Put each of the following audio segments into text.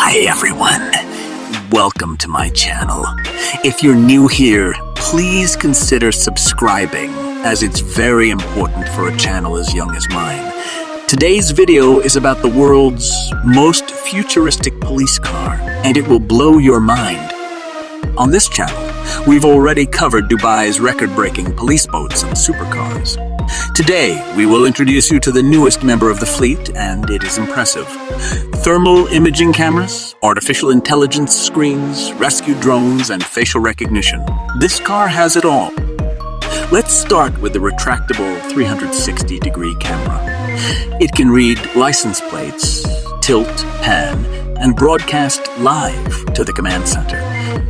Hi everyone, welcome to my channel. If you're new here, please consider subscribing, as it's very important for a channel as young as mine. Today's video is about the world's most futuristic police car, and it will blow your mind. On this channel, we've already covered Dubai's record-breaking police boats and supercars. Today, we will introduce you to the newest member of the fleet, and it is impressive. Thermal imaging cameras, artificial intelligence screens, rescue drones, and facial recognition. This car has it all. Let's start with the retractable 360-degree camera. It can read license plates, tilt, pan, and broadcast live to the command center.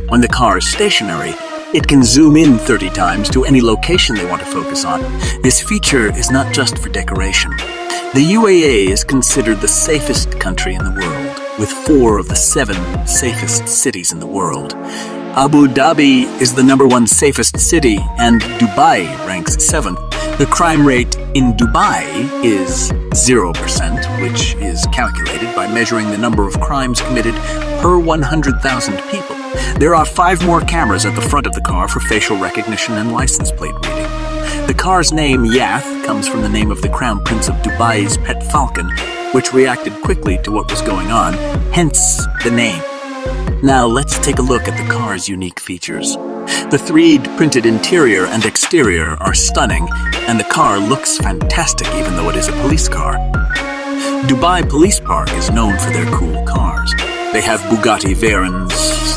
When the car is stationary, it can zoom in 30 times to any location they want to focus on. This feature is not just for decoration. The UAE is considered the safest country in the world, with 4 of the 7 safest cities in the world. Abu Dhabi is the #1 safest city, and Dubai ranks 7th. The crime rate in Dubai is 0%, which is calculated by measuring the number of crimes committed per 100,000 people. There are 5 more cameras at the front of the car for facial recognition and license plate reading. The car's name, Yath, comes from the name of the Crown Prince of Dubai's pet falcon, which reacted quickly to what was going on, hence the name. Now let's take a look at the car's unique features. The 3D printed interior and exterior are stunning, and the car looks fantastic even though it is a police car. Dubai Police Park is known for their cool cars. They have Bugatti Veyrons,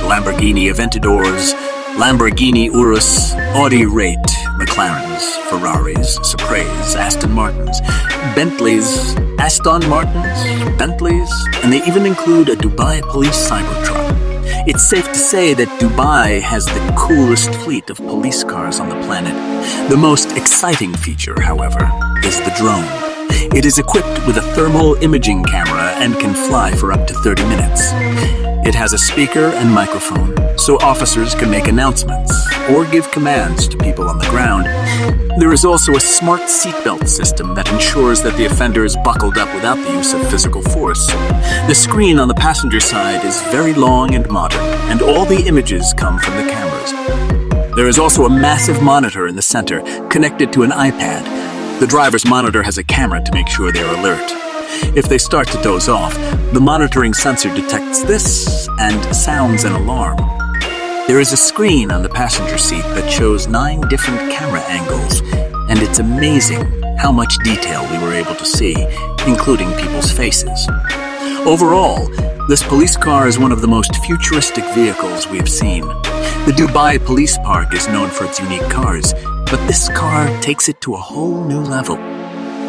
Lamborghini Aventadors, Lamborghini Urus, Audi Rate, McLarens, Ferraris, Suprays, Aston Martins, Bentleys, Aston Martins, Bentleys, and they even include a Dubai Police Cybertruck. It's safe to say that Dubai has the coolest fleet of police cars on the planet. The most exciting feature, however, is the drone. It is equipped with a thermal imaging camera and can fly for up to 30 minutes. It has a speaker and microphone, so officers can make announcements or give commands to people on the ground. There is also a smart seatbelt system that ensures that the offender is buckled up without the use of physical force. The screen on the passenger side is very long and modern, and all the images come from the cameras. There is also a massive monitor in the center, connected to an iPad. The driver's monitor has a camera to make sure they are alert. If they start to doze off, the monitoring sensor detects this and sounds an alarm. There is a screen on the passenger seat that shows 9 different camera angles, and it's amazing how much detail we were able to see, including people's faces. Overall, this police car is one of the most futuristic vehicles we've seen. The Dubai Police Park is known for its unique cars, but this car takes it to a whole new level.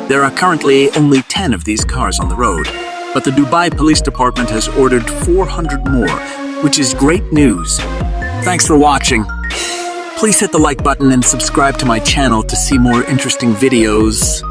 There are currently only 10 of these cars on the road, but the Dubai Police Department has ordered 400 more, which is great news. Thanks for watching. Please hit the like button and subscribe to my channel to see more interesting videos.